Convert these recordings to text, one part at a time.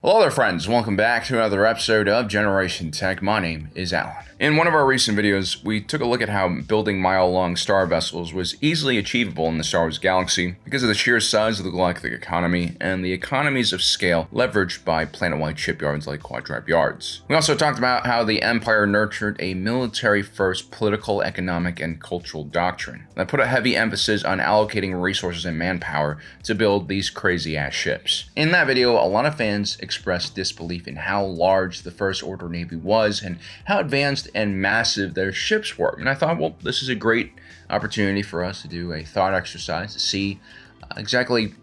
Hello there friends, welcome back to another episode of Generation Tech. My name is Alan. In one of our recent videos, we took a look at how building mile-long star vessels was easily achievable in the Star Wars galaxy because of the sheer size of the galactic economy and the economies of scale leveraged by planet-wide shipyards like Quadripe Yards. We also talked about how the Empire nurtured a military-first political, economic, and cultural doctrine that put a heavy emphasis on allocating resources and manpower to build these crazy-ass ships. In that video, a lot of fans expressed disbelief in how large the First Order Navy was and how advanced and massive their ships were. And I thought, well, this is a great opportunity for us to do a thought exercise to see exactly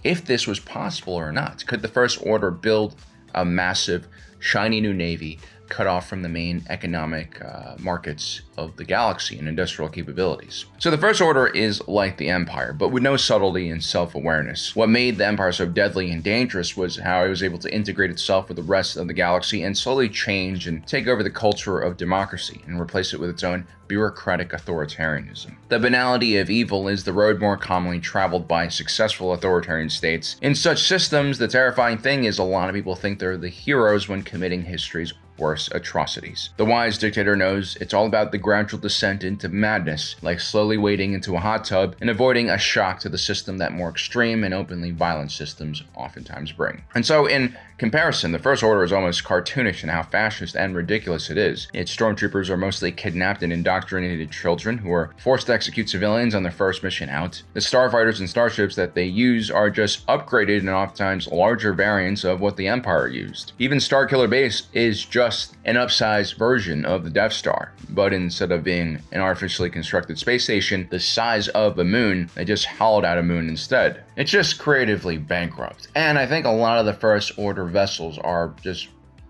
if this was possible or not. Could the First Order build a massive, shiny new navy cut off from the main economic markets of the galaxy and industrial capabilities? So the First Order is like the Empire, but with no subtlety and self-awareness. What made the Empire so deadly and dangerous was how it was able to integrate itself with the rest of the galaxy and slowly change and take over the culture of democracy and replace it with its own bureaucratic authoritarianism. The banality of evil is the road more commonly traveled by successful authoritarian states. In such systems, the terrifying thing is a lot of people think they're the heroes when committing history's worst atrocities. The wise dictator knows it's all about the gradual descent into madness, like slowly wading into a hot tub and avoiding a shock to the system that more extreme and openly violent systems oftentimes bring. And so in comparison, the First Order is almost cartoonish in how fascist and ridiculous it is. Its stormtroopers are mostly kidnapped and indoctrinated children who are forced to execute civilians on their first mission out. The starfighters and starships that they use are just upgraded and oftentimes larger variants of what the Empire used. Even Starkiller Base is just an upsized version of the Death Star, but instead of being an artificially constructed space station the size of a moon, they just hollowed out a moon instead. It's just creatively bankrupt. And I think a lot of the First Order vessels are just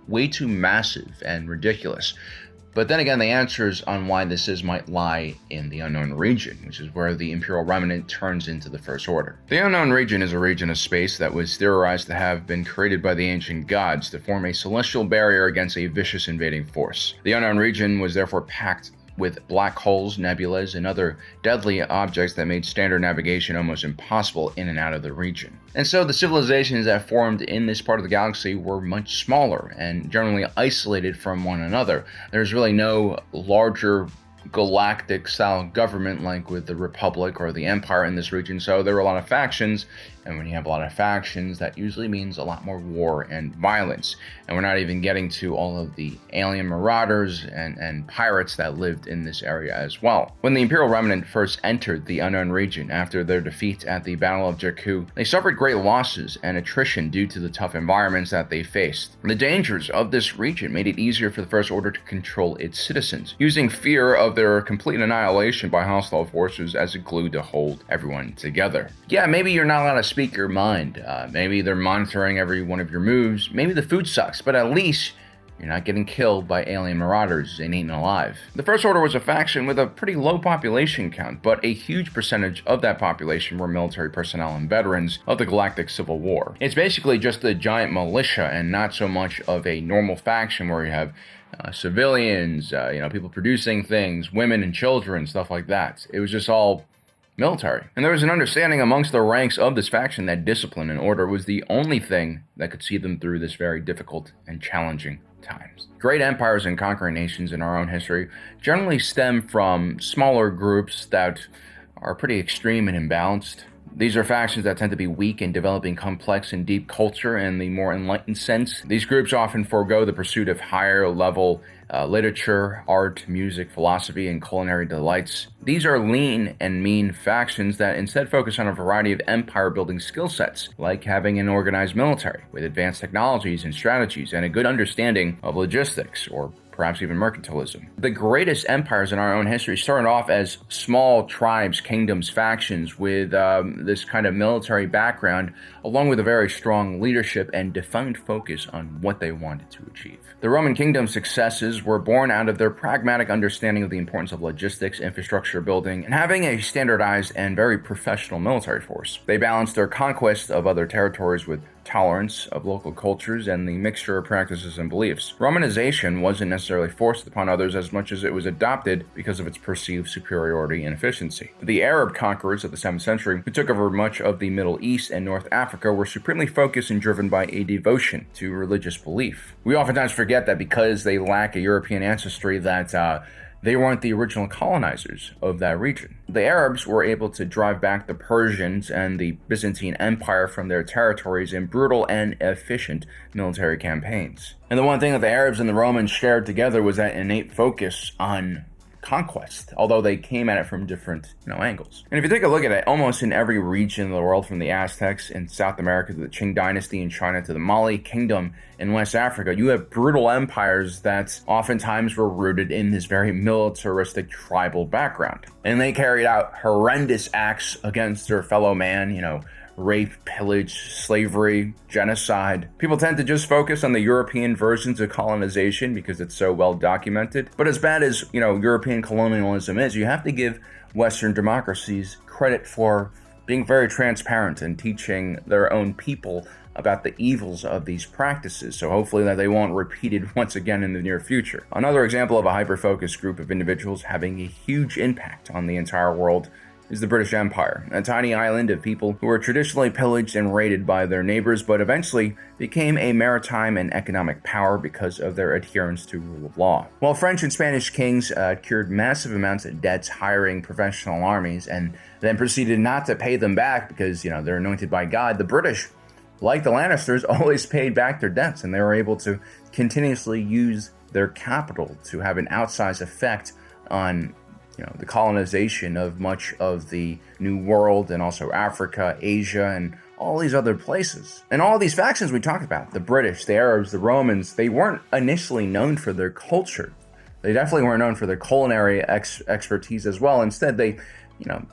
way too massive and ridiculous. But then again, the answers on why this is might lie in the unknown region, which is where the Imperial Remnant turns into the First Order. The unknown region is a region of space that was theorized to have been created by the ancient gods to form a celestial barrier against a vicious invading force. The unknown region was therefore packed with black holes, nebulas, and other deadly objects that made standard navigation almost impossible in and out of the region. And so the civilizations that formed in this part of the galaxy were much smaller and generally isolated from one another. There's really no larger galactic style government like with the Republic or the Empire in this region, so there were a lot of factions, and when you have a lot of factions, that usually means a lot more war and violence. And we're not even getting to all of the alien marauders and pirates that lived in this area as well. When the Imperial Remnant first entered the unknown region after their defeat at the Battle of Jakku, they suffered great losses and attrition due to the tough environments that they faced. The dangers of this region made it easier for the First Order to control its citizens, using fear of their complete annihilation by hostile forces as a glue to hold everyone together. Yeah, maybe you're not allowed to speak your mind. Maybe they're monitoring every one of your moves. Maybe the food sucks, but at least you're not getting killed by alien marauders and eaten alive. The First Order was a faction with a pretty low population count, but a huge percentage of that population were military personnel and veterans of the Galactic Civil War. It's basically just a giant militia and not so much of a normal faction where you have civilians, people producing things, women and children, stuff like that. It was just all military. And there was an understanding amongst the ranks of this faction that discipline and order was the only thing that could see them through this very difficult and challenging times. Great empires and conquering nations in our own history generally stem from smaller groups that are pretty extreme and imbalanced. These are factions that tend to be weak in developing complex and deep culture in the more enlightened sense. These groups often forego the pursuit of higher level literature, art, music, philosophy, and culinary delights. These are lean and mean factions that instead focus on a variety of empire-building skill sets, like having an organized military with advanced technologies and strategies and a good understanding of logistics, or perhaps even mercantilism. The greatest empires in our own history started off as small tribes, kingdoms, factions with this kind of military background, along with a very strong leadership and defined focus on what they wanted to achieve. The Roman kingdom's successes were born out of their pragmatic understanding of the importance of logistics, infrastructure building, and having a standardized and very professional military force. They balanced their conquest of other territories with tolerance of local cultures and the mixture of practices and beliefs. Romanization wasn't necessarily forced upon others as much as it was adopted because of its perceived superiority and efficiency. The Arab conquerors of the 7th century, who took over much of the Middle East and North Africa, Africa were supremely focused and driven by a devotion to religious belief. We oftentimes forget that because they lack a European ancestry that they weren't the original colonizers of that region. The Arabs were able to drive back the Persians and the Byzantine Empire from their territories in brutal and efficient military campaigns. And the one thing that the Arabs and the Romans shared together was that innate focus on conquest, although they came at it from different angles. And if you take a look at it, almost in every region of the world, from the Aztecs in South America to the Qing dynasty in China to the Mali kingdom in West Africa, you have brutal empires that oftentimes were rooted in this very militaristic tribal background. And they carried out horrendous acts against their fellow man, rape, pillage, slavery, genocide. People tend to just focus on the European versions of colonization because it's so well documented. But as bad as, European colonialism is, you have to give Western democracies credit for being very transparent and teaching their own people about the evils of these practices, so hopefully that they won't repeat it once again in the near future. Another example of a hyper-focused group of individuals having a huge impact on the entire world is the British Empire, a tiny island of people who were traditionally pillaged and raided by their neighbors, but eventually became a maritime and economic power because of their adherence to rule of law. While French and Spanish kings cured massive amounts of debts hiring professional armies and then proceeded not to pay them back because, they're anointed by God, the British, like the Lannisters, always paid back their debts, and they were able to continuously use their capital to have an outsized effect on the colonization of much of the New World and also Africa, Asia, and all these other places. And all these factions we talked about, the British, the Arabs, the Romans, they weren't initially known for their culture. They definitely weren't known for their culinary expertise as well. Instead, they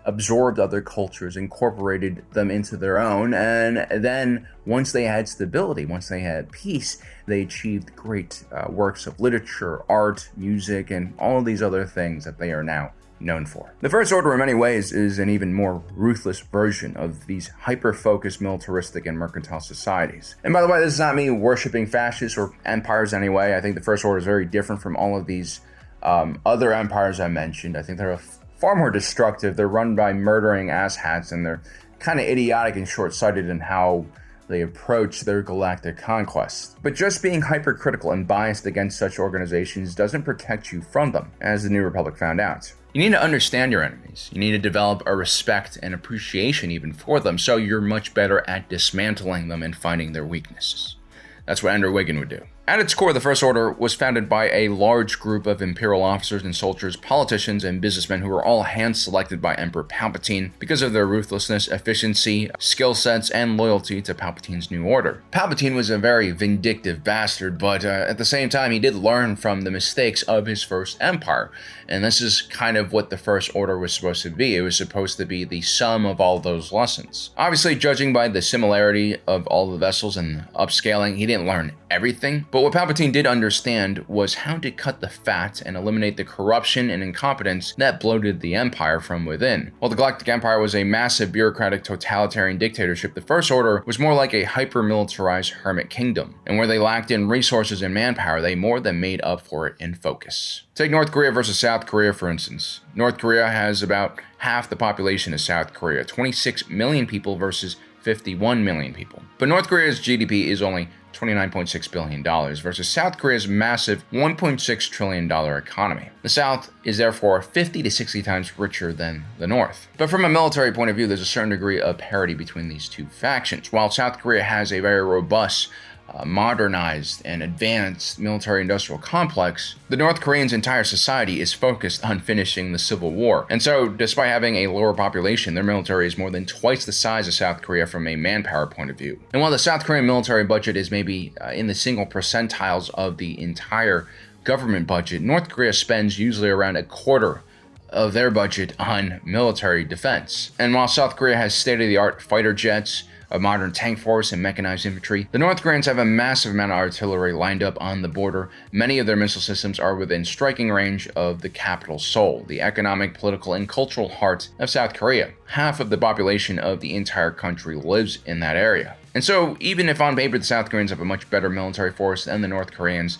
absorbed other cultures, incorporated them into their own, and then once they had stability, once they had peace, they achieved great works of literature, art, music, and all of these other things that they are now known for. The First Order in many ways is an even more ruthless version of these hyper-focused militaristic and mercantile societies. And by the way, this is not me worshiping fascists or empires anyway. I think the First Order is very different from all of these other empires I mentioned. I think they're far more destructive. They're run by murdering asshats, and they're kind of idiotic and short-sighted in how they approach their galactic conquest. But just being hypercritical and biased against such organizations doesn't protect you from them, as the New Republic found out. You need to understand your enemies. You need to develop a respect and appreciation even for them, so you're much better at dismantling them and finding their weaknesses. That's what Andrew Wiggin would do. At its core, the First Order was founded by a large group of Imperial officers and soldiers, politicians, and businessmen who were all hand-selected by Emperor Palpatine because of their ruthlessness, efficiency, skill sets, and loyalty to Palpatine's new order. Palpatine was a very vindictive bastard, but at the same time, he did learn from the mistakes of his first empire. And this is kind of what the First Order was supposed to be. It was supposed to be the sum of all those lessons. Obviously, judging by the similarity of all the vessels and upscaling, he didn't learn everything. But what Palpatine did understand was how to cut the fat and eliminate the corruption and incompetence that bloated the Empire from within. While the Galactic Empire was a massive bureaucratic totalitarian dictatorship, the First Order was more like a hyper-militarized hermit kingdom. And where they lacked in resources and manpower, they more than made up for it in focus. Take North Korea versus South Korea, for instance. North Korea has about half the population of South Korea, 26 million people versus 51 million people. But North Korea's GDP is only $29.6 billion versus South Korea's massive $1.6 trillion economy. The South is therefore 50 to 60 times richer than the North. But from a military point of view, there's a certain degree of parity between these two factions. While South Korea has a very robust, modernized and advanced military-industrial complex, the North Koreans' entire society is focused on finishing the Civil War. And so, despite having a lower population, their military is more than twice the size of South Korea from a manpower point of view. And while the South Korean military budget is maybe in the single percentiles of the entire government budget, North Korea spends usually around a quarter of their budget on military defense. And while South Korea has state-of-the-art fighter jets, a modern tank force, and mechanized infantry, the North Koreans have a massive amount of artillery lined up on the border. Many of their missile systems are within striking range of the capital Seoul, the economic, political, and cultural heart of South Korea. Half of the population of the entire country lives in that area. And so, even if on paper the South Koreans have a much better military force than the North Koreans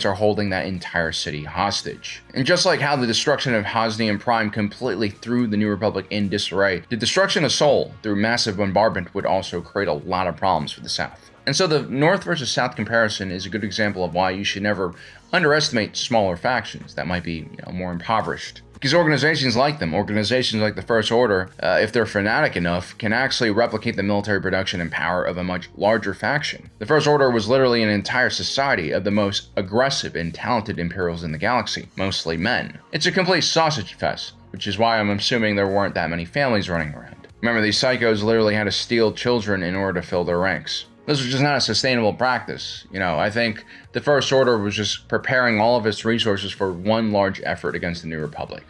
are holding that entire city hostage. And just like how the destruction of Hosni and Prime completely threw the New Republic in disarray, the destruction of Seoul through massive bombardment would also create a lot of problems for the South. And so the North versus South comparison is a good example of why you should never underestimate smaller factions that might be more impoverished. Because organizations like the First Order, if they're fanatic enough, can actually replicate the military production and power of a much larger faction. The First Order was literally an entire society of the most aggressive and talented Imperials in the galaxy, mostly men. It's a complete sausage fest, which is why I'm assuming there weren't that many families running around. Remember, these psychos literally had to steal children in order to fill their ranks. This was just not a sustainable practice. I think the First Order was just preparing all of its resources for one large effort against the New Republic.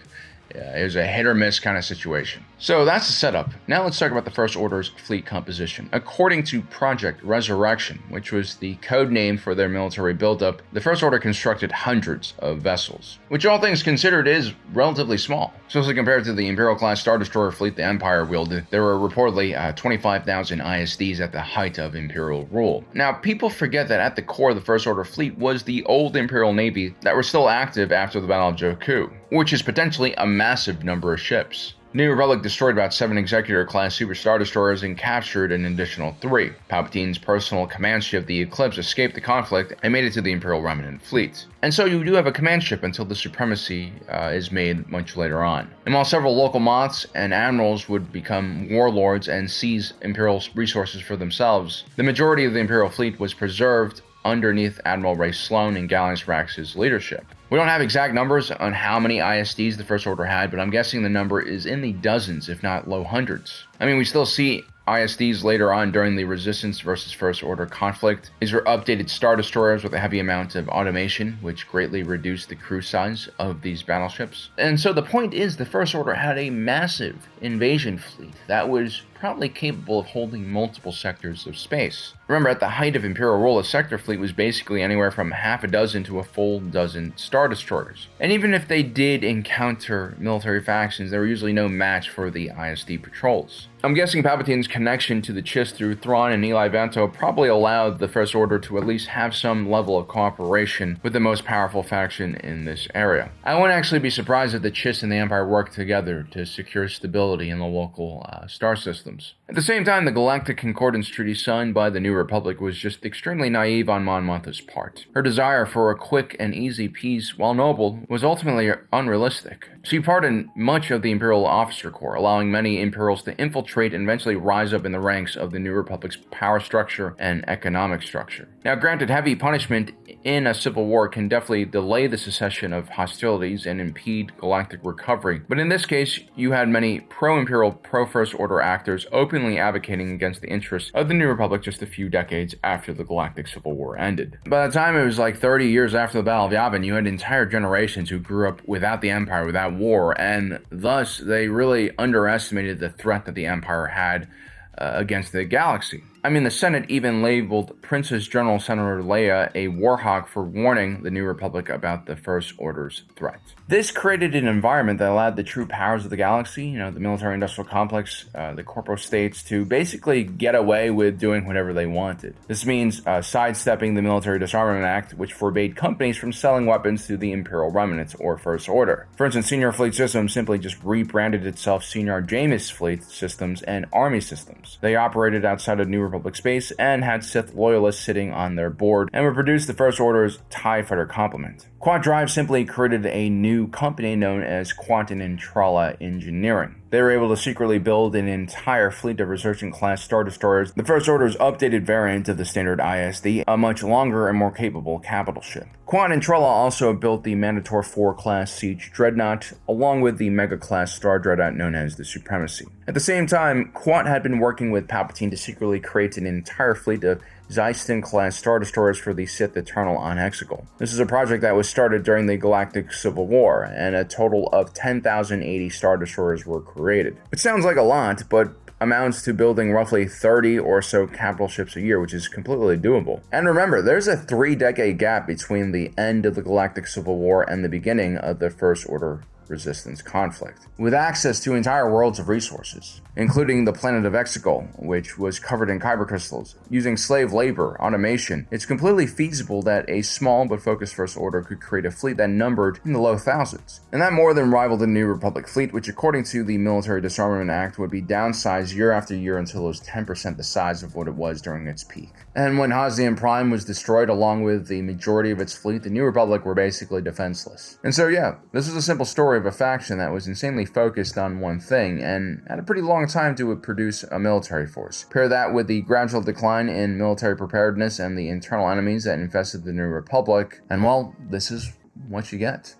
It was a hit or miss kind of situation. So that's the setup. Now let's talk about the First Order's fleet composition. According to Project Resurrection, which was the code name for their military buildup, the First Order constructed hundreds of vessels, which all things considered is relatively small. Especially compared to the Imperial-class Star Destroyer fleet the Empire wielded, there were reportedly 25,000 ISDs at the height of Imperial rule. Now, people forget that at the core of the First Order fleet was the old Imperial Navy that were still active after the Battle of Jakku, which is potentially a massive number of ships. The New Republic destroyed about 7 Executor-class Super Star Destroyers and captured an additional 3. Palpatine's personal command ship, the Eclipse, escaped the conflict and made it to the Imperial Remnant fleet. And so you do have a command ship until the supremacy is made much later on. And while several local moths and admirals would become warlords and seize Imperial resources for themselves, the majority of the Imperial fleet was preserved underneath Admiral Ray Sloan and Gallius Rax's leadership. We don't have exact numbers on how many ISDs the First Order had, but I'm guessing the number is in the dozens, if not low hundreds. I mean, we still see ISDs later on during the Resistance versus First Order conflict. These were updated Star Destroyers with a heavy amount of automation, which greatly reduced the crew size of these battleships. And so the point is, the First Order had a massive invasion fleet that was probably capable of holding multiple sectors of space. Remember, at the height of Imperial rule, a sector fleet was basically anywhere from half a dozen to a full dozen Star Destroyers. And even if they did encounter military factions, there were usually no match for the ISD patrols. I'm guessing Palpatine's connection to the Chiss through Thrawn and Eli Vanto probably allowed the First Order to at least have some level of cooperation with the most powerful faction in this area. I wouldn't actually be surprised if the Chiss and the Empire worked together to secure stability in the local star systems. At the same time, the Galactic Concordance Treaty signed by the New Republic was just extremely naive on Mon Mothma's part. Her desire for a quick and easy peace, while noble, was ultimately unrealistic. She pardoned much of the Imperial officer corps, allowing many Imperials to infiltrate and eventually rise up in the ranks of the New Republic's power structure and economic structure. Now, granted, heavy punishment in a civil war can definitely delay the cessation of hostilities and impede galactic recovery, but in this case, you had many pro-Imperial, pro-First Order actors openly advocating against the interests of the New Republic just a few decades after the Galactic Civil War ended. By the time it was like 30 years after the Battle of Yavin, you had entire generations who grew up without the Empire, without war, and thus they really underestimated the threat that the Empire had against the galaxy. I mean, the Senate even labeled Princess General Senator Leia a warhawk for warning the New Republic about the First Order's threat. This created an environment that allowed the true powers of the galaxy, the military-industrial complex, the corporal states, to basically get away with doing whatever they wanted. This means sidestepping the Military Disarmament Act, which forbade companies from selling weapons to the Imperial Remnant or First Order. For instance, Senior Fleet Systems simply just rebranded itself Senior Jamis Fleet Systems and Army Systems. They operated outside of New Republic space and had Sith loyalists sitting on their board and would produce the First Order's TIE Fighter complement. Quad Drive simply created a new company known as Quantum and Tralla Engineering. They were able to secretly build an entire fleet of Resurgent-class Star Destroyers, the First Order's updated variant of the standard ISD, a much longer and more capable capital ship. Quant and Trella also built the Manticore IV-class Siege Dreadnought, along with the Mega-class Star Dreadnought known as the Supremacy. At the same time, Quant had been working with Palpatine to secretly create an entire fleet of Zyston-class Star Destroyers for the Sith Eternal on Exegol. This is a project that was started during the Galactic Civil War, and a total of 10,080 Star Destroyers were created. It sounds like a lot, but amounts to building roughly 30 or so capital ships a year, which is completely doable. And remember, there's a 3-decade gap between the end of the Galactic Civil War and the beginning of the First Order resistance conflict. With access to entire worlds of resources, including the planet of Exegol, which was covered in kyber crystals, using slave labor, automation, it's completely feasible that a small but focused First Order could create a fleet that numbered in the low thousands. And that more than rivaled the New Republic fleet, which according to the Military Disarmament Act would be downsized year after year until it was 10% the size of what it was during its peak. And when Hosnian Prime was destroyed along with the majority of its fleet, the New Republic were basically defenseless. And so yeah, this is a simple story of a faction that was insanely focused on one thing and had a pretty long time to produce a military force. Pair that with the gradual decline in military preparedness and the internal enemies that infested the New Republic, and well, this is what you get.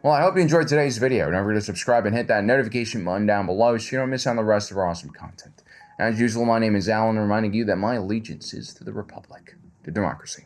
Well, I hope you enjoyed today's video. Don't forget to subscribe and hit that notification button down below so you don't miss out on the rest of our awesome content. As usual, my name is Alan, reminding you that my allegiance is to the Republic, to democracy.